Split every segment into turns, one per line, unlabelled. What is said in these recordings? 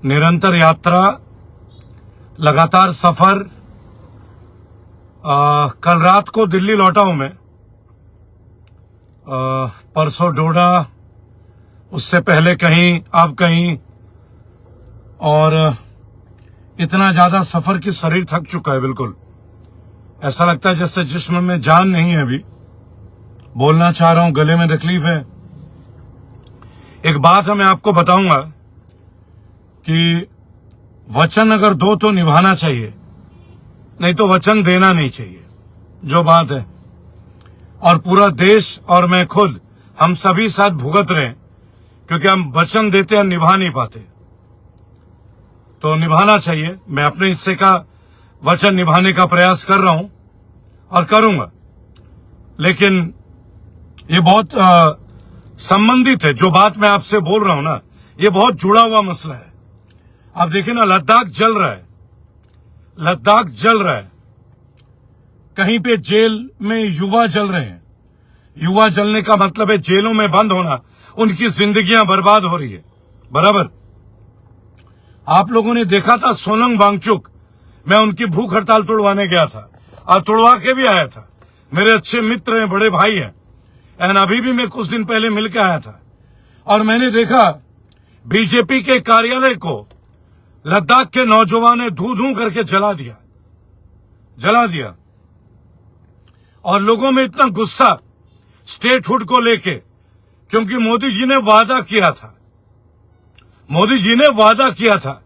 निरंतर यात्रा, लगातार सफर। कल रात को दिल्ली लौटा हूं मैं, परसों डोडा, उससे पहले कहीं, अब कहीं, और इतना ज्यादा सफर कि शरीर थक चुका है। बिल्कुल ऐसा लगता है जैसे जिस्म में जान नहीं है। अभी बोलना चाह रहा हूं, गले में तकलीफ है। एक बात है, मैं आपको बताऊंगा कि वचन अगर दो तो निभाना चाहिए, नहीं तो वचन देना नहीं चाहिए, जो बात है। और पूरा देश और मैं खुद, हम सभी साथ भुगत रहे हैं, क्योंकि हम वचन देते हैं, निभा नहीं पाते। तो निभाना चाहिए। मैं अपने हिस्से का वचन निभाने का प्रयास कर रहा हूं और करूंगा, लेकिन ये बहुत संबंधित है। जो बात मैं आपसे बोल रहा हूं ना, ये बहुत जुड़ा हुआ मसला है। आप देखिए ना, लद्दाख जल रहा है, लद्दाख जल रहा है। कहीं पे जेल में युवा जल रहे हैं। युवा जलने का मतलब है जेलों में बंद होना, उनकी जिंदगियां बर्बाद हो रही है। बराबर। आप लोगों ने देखा था सोनम वांगचुक, मैं उनकी भूख हड़ताल तोड़वाने गया था और तोड़वा के भी आया था। मेरे अच्छे मित्र हैं, बड़े भाई हैं। एंड अभी भी मैं कुछ दिन पहले मिलकर आया था और मैंने देखा बीजेपी के कार्यालय को लद्दाख के नौजवान ने धू धू करके जला दिया। और लोगों में इतना गुस्सा स्टेटहुड को लेके, क्योंकि मोदी जी ने वादा किया था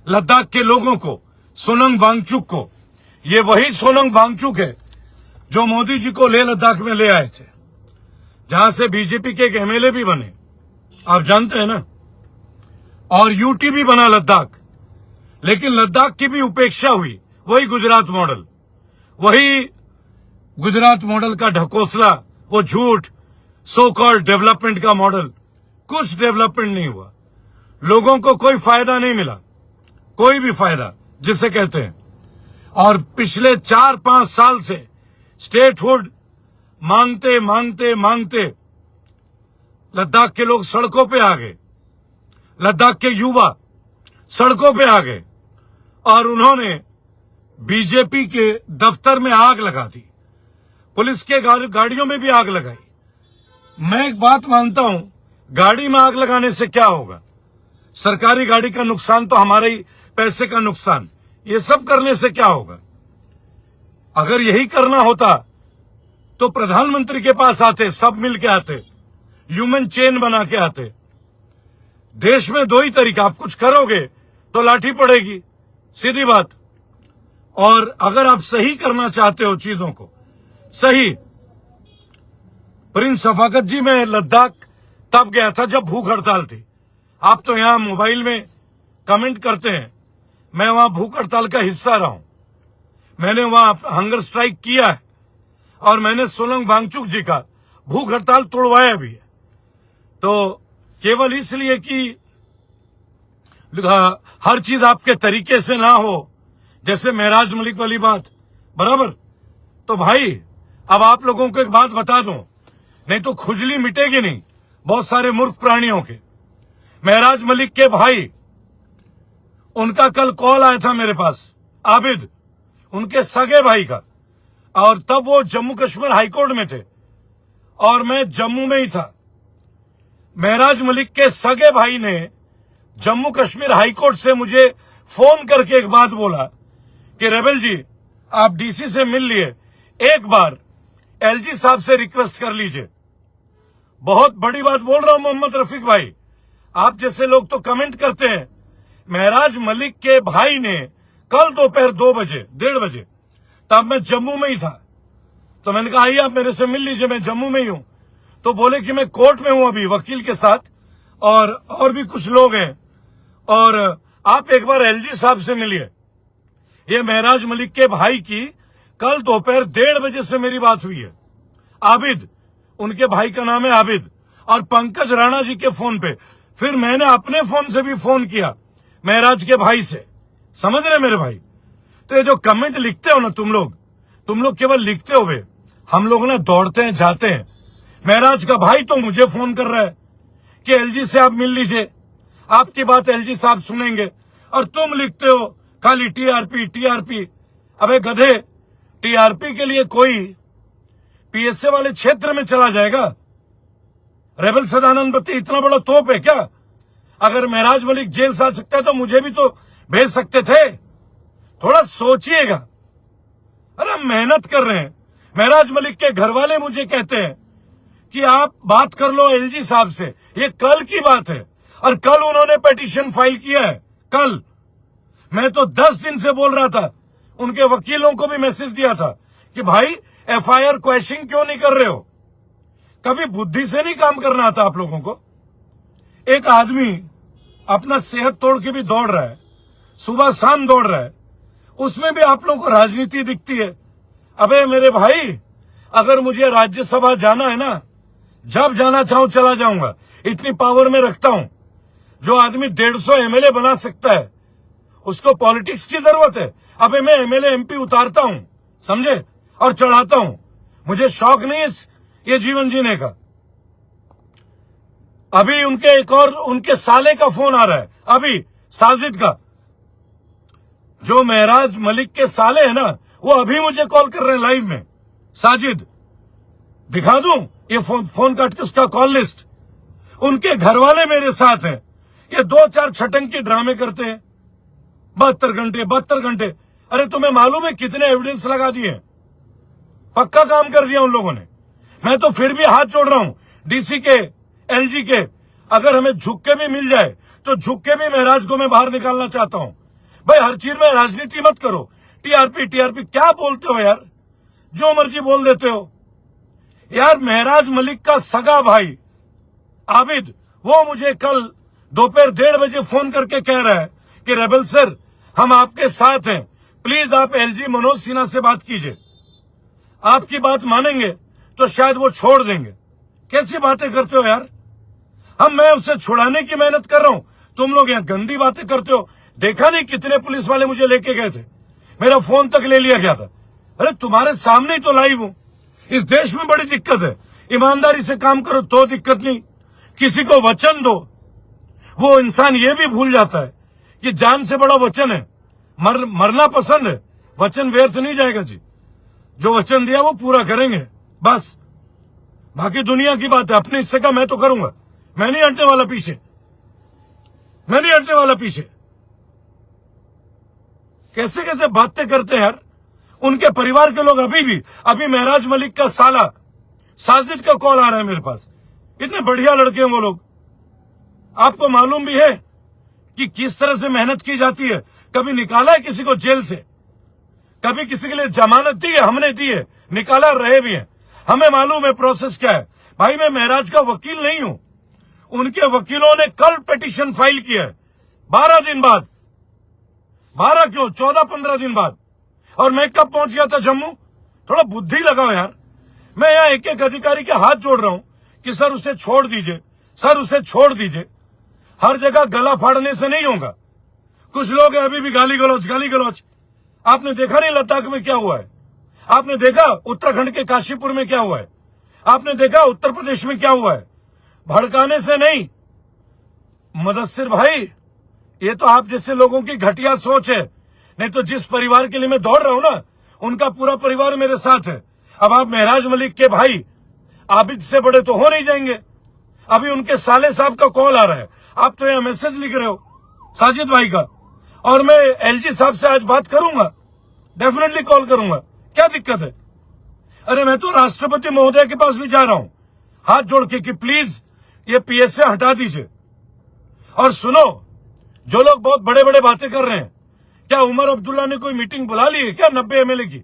लद्दाख के लोगों को, सोनम वांगचुक को। ये वही सोनम वांगचुक है जो मोदी जी को लेह लद्दाख में ले आए थे, जहां से बीजेपी के एक एमएलए भी बने, आप जानते हैं ना, और यूटी भी बना लद्दाख। लेकिन लद्दाख की भी उपेक्षा हुई। वही गुजरात मॉडल का ढकोसला, वो झूठ, सो कॉल्ड डेवलपमेंट का मॉडल। कुछ डेवलपमेंट नहीं हुआ, लोगों को कोई फायदा नहीं मिला, कोई भी फायदा जिसे कहते हैं। और पिछले 4-5 साल से स्टेटहुड मांगते लद्दाख के लोग सड़कों पे आ गए, लद्दाख के युवा सड़कों पे आ गए और उन्होंने बीजेपी के दफ्तर में आग लगा दी, पुलिस के गाड़ियों में भी आग लगाई। मैं एक बात मानता हूं, गाड़ी में आग लगाने से क्या होगा? सरकारी गाड़ी का नुकसान तो हमारे ही पैसे का नुकसान। ये सब करने से क्या होगा? अगर यही करना होता तो प्रधानमंत्री के पास आते, सब मिल के आते, ह्यूमन चेन बना के आते। देश में दो ही तरीका, आप कुछ करोगे तो लाठी पड़ेगी, सीधी बात। और अगर आप सही करना चाहते हो चीजों को, सही। प्रिंस शफाकत जी, मैं लद्दाख तब गया था जब भूख हड़ताल थी। आप तो यहां मोबाइल में कमेंट करते हैं, मैं वहां भूख हड़ताल का हिस्सा रहा हूं। मैंने वहां हंगर स्ट्राइक किया है और मैंने सोनम वांगचुक जी का भूख हड़ताल तोड़वाया भी है। तो केवल इसलिए कि हर चीज आपके तरीके से ना हो, जैसे महराज मलिक वाली बात, बराबर। तो भाई अब आप लोगों को एक बात बता दूं, नहीं तो खुजली मिटेगी नहीं बहुत सारे मूर्ख प्राणियों के। महराज मलिक के भाई, उनका कल कॉल आया था मेरे पास, आबिद, उनके सगे भाई का, और तब वो जम्मू कश्मीर हाईकोर्ट में थे और मैं जम्मू में ही था। महराज मलिक के सगे भाई ने जम्मू कश्मीर हाईकोर्ट से मुझे फोन करके एक बात बोला कि रेबल जी, आप डीसी से मिल लिए, एक बार एलजी साहब से रिक्वेस्ट कर लीजिए। बहुत बड़ी बात बोल रहा हूं मोहम्मद रफीक भाई, आप जैसे लोग तो कमेंट करते हैं। महराज मलिक के भाई ने कल दोपहर 1:30 बजे, तब मैं जम्मू में ही था, तो मैंने कहा आइए आप मेरे से मिल लीजिए, मैं जम्मू में ही हूं। तो बोले कि मैं कोर्ट में हूं अभी वकील के साथ, और भी कुछ लोग हैं, और आप एक बार एलजी साहब से मिलिए। ये महराज मलिक के भाई की कल दोपहर 1:30 बजे से मेरी बात हुई है। आबिद, उनके भाई का नाम है आबिद, और पंकज राणा जी के फोन पे। फिर मैंने अपने फोन से भी फोन किया महराज के भाई से, समझ रहे मेरे भाई। तो ये जो कमेंट लिखते हो ना तुम लोग केवल लिखते हो, बे हम लोग ना दौड़ते हैं, जाते हैं। महराज का भाई तो मुझे फोन कर रहा है कि एलजी से आप मिल लीजिए। आपकी बात एलजी साहब सुनेंगे और तुम लिखते हो खाली टीआरपी टीआरपी। अबे गधे, टीआरपी के लिए कोई पीएसए वाले क्षेत्र में चला जाएगा? रेबल सदानंद बत्ती इतना बड़ा तोप है क्या? अगर महराज मलिक जेल से आ सकता है तो मुझे भी तो भेज सकते थे। थोड़ा सोचिएगा। अरे हम मेहनत कर रहे हैं। महराज मलिक के घर वाले मुझे कहते हैं कि आप बात कर लो एलजी साहब से। ये कल की बात है और कल उन्होंने पिटीशन फाइल किया है। कल मैं तो 10 दिन से बोल रहा था, उनके वकीलों को भी मैसेज दिया था कि भाई एफआईआर क्वैशिंग क्यों नहीं कर रहे हो? कभी बुद्धि से नहीं काम करना आता आप लोगों को। एक आदमी अपना सेहत तोड़ के भी दौड़ रहा है, सुबह शाम दौड़ रहा है, उसमें भी आप लोगों को राजनीति दिखती है। अबे मेरे भाई, अगर मुझे राज्यसभा जाना है ना, जब जाना चाहूं चला जाऊंगा, इतनी पावर में रखता हूं। जो आदमी 150 एमएलए बना सकता है उसको पॉलिटिक्स की जरूरत है? अबे मैं एमएलए एमपी उतारता हूं, समझे, और चढ़ाता हूं। मुझे शौक नहीं है ये जीवन जीने का। अभी उनके एक और उनके साले का फोन आ रहा है, अभी साजिद का, जो महराज मलिक के साले है ना, वो अभी मुझे कॉल कर रहे हैं लाइव में। साजिद, दिखा दूं ये फोन काट के उसका कॉल लिस्ट। उनके घर वाले मेरे साथ हैं। ये 2-4 छटंकी ड्रामे करते हैं। 72 घंटे। अरे तुम्हें मालूम है कितने एविडेंस लगा दिए? पक्का काम कर दिया उन लोगों ने। मैं तो फिर भी हाथ जोड़ रहा हूं डीसी के, एलजी के। अगर हमें झुक के भी मिल जाए तो झुक के भी महराज को मैं बाहर निकालना चाहता हूं। भाई हर चीज में राजनीति मत करो। टीआरपी क्या बोलते हो यार? जो मर्जी बोल देते हो यार। महराज मलिक का सगा भाई आबिद, वो मुझे कल दोपहर 1:30 बजे फोन करके कह रहा है कि रेबल सर, हम आपके साथ हैं, प्लीज आप एलजी मनोज सिन्हा से बात कीजिए। आपकी बात मानेंगे तो शायद वो छोड़ देंगे। कैसी बातें करते हो यार? मैं उसे छुड़ाने की मेहनत कर रहा हूं, तुम लोग यहाँ गंदी बातें करते हो। देखा नहीं कितने पुलिस वाले मुझे लेके गए थे, मेरा फोन तक ले लिया गया था। अरे तुम्हारे सामने ही तो लाइव हूं। इस देश में बड़ी दिक्कत है। ईमानदारी से काम करो तो दिक्कत नहीं, किसी को वचन दो। वो इंसान ये भी भूल जाता है कि जान से बड़ा वचन है। मरना पसंद है, वचन व्यर्थ नहीं जाएगा जी। जो वचन दिया वो पूरा करेंगे बस। बाकी दुनिया की बात है, अपने हिस्से का मैं तो करूंगा। मैं नहीं हटने वाला पीछे, मैं नहीं हटने वाला पीछे। कैसे कैसे बातें करते हैं यार। उनके परिवार के लोग अभी महराज मलिक का साला साजिद का कॉल आ रहा है मेरे पास। इतने बढ़िया लड़के हैं वो लोग। आपको मालूम भी है कि किस तरह से मेहनत की जाती है। कभी निकाला है किसी को जेल से? कभी किसी के लिए जमानत दी है? हमने दी है, निकाला रहे भी है। हमें मालूम है प्रोसेस क्या है। भाई मैं महराज का वकील नहीं हूं। उनके वकीलों ने कल पिटीशन फाइल किया है, 12 दिन बाद। 12 क्यों, 14-15 दिन बाद। और मैं कब पहुंच गया था जम्मू? थोड़ा बुद्धि लगाओ यार। मैं यहाँ एक एक अधिकारी के हाथ जोड़ रहा हूं कि सर उसे छोड़ दीजिए, सर उसे छोड़ दीजिए। हर जगह गला फाड़ने से नहीं होगा। कुछ लोग हैं अभी भी गाली गलौज। आपने देखा नहीं लद्दाख में क्या हुआ है? आपने देखा उत्तराखंड के काशीपुर में क्या हुआ है? आपने देखा उत्तर प्रदेश में क्या हुआ है? भड़काने से नहीं। मुदस्सिर भाई, ये तो आप जैसे लोगों की घटिया सोच है। नहीं तो जिस परिवार के लिए मैं दौड़ रहा हूं ना, उनका पूरा परिवार मेरे साथ है। अब आप महराज मलिक के भाई आबिद से बड़े तो हो नहीं जाएंगे। अभी उनके साले साहब का कॉल आ रहा है, आप तो यहाँ मैसेज लिख रहे हो साजिद भाई का। और मैं एलजी साहब से आज बात करूंगा, डेफिनेटली कॉल करूंगा। क्या दिक्कत है? अरे मैं तो राष्ट्रपति महोदय के पास भी जा रहा हूं हाथ जोड़ के कि प्लीज ये पीएसए हटा दीजिए। और सुनो, जो लोग बहुत बड़े बड़े बातें कर रहे हैं, क्या उमर अब्दुल्ला ने कोई मीटिंग बुला ली है क्या 90 एमएलए की?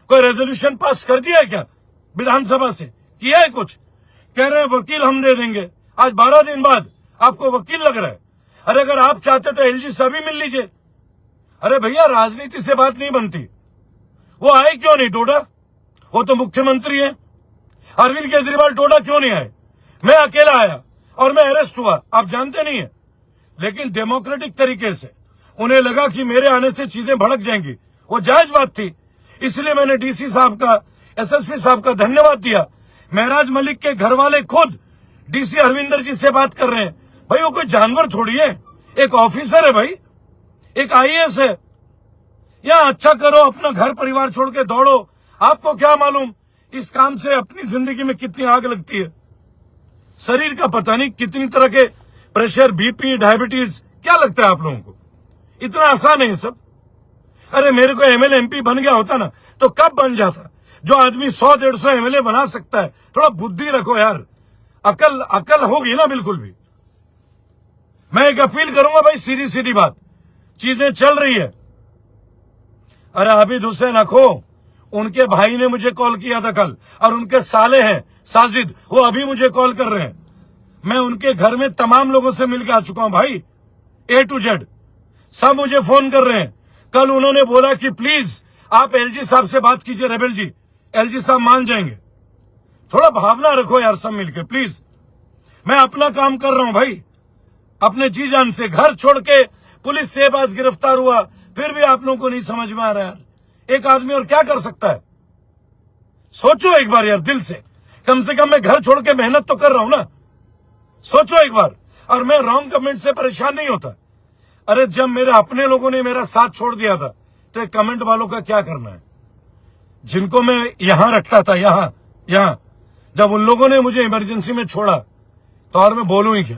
कोई रेजोल्यूशन पास कर दिया है क्या विधानसभा से? किया है कुछ? कह रहे हैं वकील हम दे देंगे। आज 12 दिन बाद आपको वकील लग रहा है। अरे अगर आप चाहते तो एलजी से भी मिल लीजिए। अरे भैया राजनीति से बात नहीं बनती। वो आए क्यों नहीं टोडा? वो तो मुख्यमंत्री है। अरविंद केजरीवाल टोडा क्यों नहीं आए? मैं अकेला आया और मैं अरेस्ट हुआ, आप जानते नहीं है। लेकिन डेमोक्रेटिक तरीके से उन्हें लगा कि मेरे आने से चीजें भड़क जाएंगी, वो जायज बात थी। इसलिए मैंने डीसी साहब का, एसएसपी साहब का धन्यवाद दिया। महराज मलिक के घर वाले खुद डीसी हरविंदर जी से बात कर रहे हैं, भाई वो कोई जानवर थोड़ी है, एक ऑफिसर है भाई, एक आईएएस है। या अच्छा करो, अपना घर परिवार छोड़ के दौड़ो। आपको क्या मालूम इस काम से अपनी जिंदगी में कितनी आग लगती है। शरीर का पता नहीं कितनी तरह के प्रेशर, बीपी, डायबिटीज, क्या लगता है आप लोगों को इतना आसान है ये सब? अरे मेरे को एमएलए एमपी बन गया होता ना तो कब बन जाता। जो आदमी 100-150 एमएलए बना सकता है, थोड़ा बुद्धि रखो यार, अकल होगी ना बिल्कुल भी। मैं एक अपील करूंगा भाई, सीधी सीधी बात, चीजें चल रही है। अरे आबिद हुसैन अखो, उनके भाई ने मुझे कॉल किया था कल, और उनके साले हैं साजिद, वो अभी मुझे कॉल कर रहे हैं। मैं उनके घर में तमाम लोगों से मिलकर आ चुका हूं भाई, A to Z, सब मुझे फोन कर रहे हैं। कल उन्होंने बोला कि प्लीज आप एलजी साहब से बात कीजिए, रेबेल जी, एलजी साहब मान जाएंगे। थोड़ा भावना रखो यार सब मिलके प्लीज। मैं अपना काम कर रहा हूं भाई, अपने जी जान से। घर छोड़ के पुलिस से पास गिरफ्तार हुआ, फिर भी आप लोगों को नहीं समझ में आ रहा यार, एक आदमी और क्या कर सकता है? सोचो एक बार यार दिल से, कम से कम मैं घर छोड़ के मेहनत तो कर रहा हूं ना, सोचो एक बार। और मैं रॉन्ग कमेंट से परेशान नहीं होता। अरे जब मेरे अपने लोगों ने मेरा साथ छोड़ दिया था तो कमेंट वालों का क्या करना है, जिनको मैं यहां रखता था, यहां जब उन लोगों ने मुझे इमरजेंसी में छोड़ा तो और मैं बोलूं ही क्या,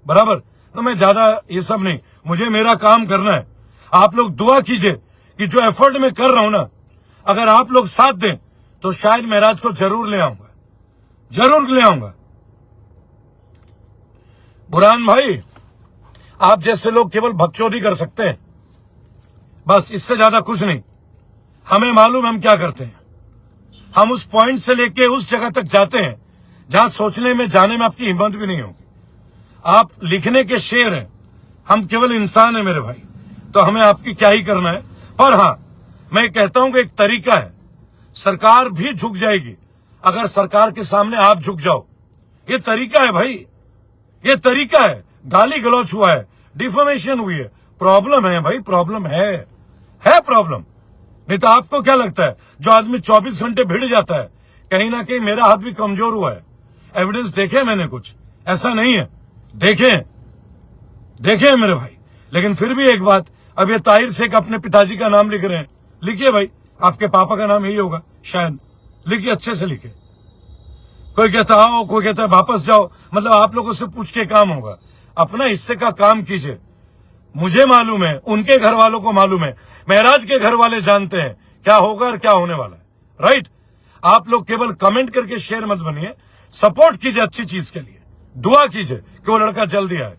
बराबर। तो मैं ज्यादा ये सब नहीं, मुझे मेरा काम करना है। आप लोग दुआ कीजिए कि जो एफर्ट मैं कर रहा हूं ना, अगर आप लोग साथ दें तो शायद महराज को जरूर ले आऊंगा, जरूर ले आऊंगा। बुरहान भाई, आप जैसे लोग केवल भगचोदी कर सकते हैं, बस, इससे ज्यादा कुछ नहीं। हमें मालूम हम क्या करते हैं। हम उस पॉइंट से लेके उस जगह तक जाते हैं जहां सोचने में, जाने में आपकी हिम्मत भी नहीं होगी। आप लिखने के शेर हैं, हम केवल इंसान हैं मेरे भाई, तो हमें आपकी क्या ही करना है। पर हां, मैं कहता हूं कि एक तरीका है, सरकार भी झुक जाएगी अगर सरकार के सामने आप झुक जाओ। ये तरीका है भाई, ये तरीका है। गाली गलौच हुआ है, डिफॉर्मेशन हुई है, प्रॉब्लम है भाई, प्रॉब्लम है प्रॉब्लम। नहीं तो आपको क्या लगता है जो आदमी 24 घंटे भिड़ जाता है, कहीं ना कहीं मेरा हाथ भी कमजोर हुआ है। एविडेंस देखे मैंने, कुछ ऐसा नहीं है, देखे मेरे भाई। लेकिन फिर भी एक बात, अब ये ताहिर शेख अपने पिताजी का नाम लिख रहे हैं, लिखिए भाई, आपके पापा का नाम यही होगा शायद, लिखिए, अच्छे से लिखिए। कोई कहता आओ, कोई कहता है वापस जाओ, मतलब आप लोगों से पूछ के काम होगा। अपना हिस्से का काम कीजिए। मुझे मालूम है, उनके घर वालों को मालूम है, महराज के घर वाले जानते हैं क्या होगा और क्या होने वाला है, राइट। आप लोग केवल कमेंट करके शेयर मत बनिए, सपोर्ट कीजिए अच्छी चीज के लिए, दुआ कीजिए कि वो लड़का जल्दी आए।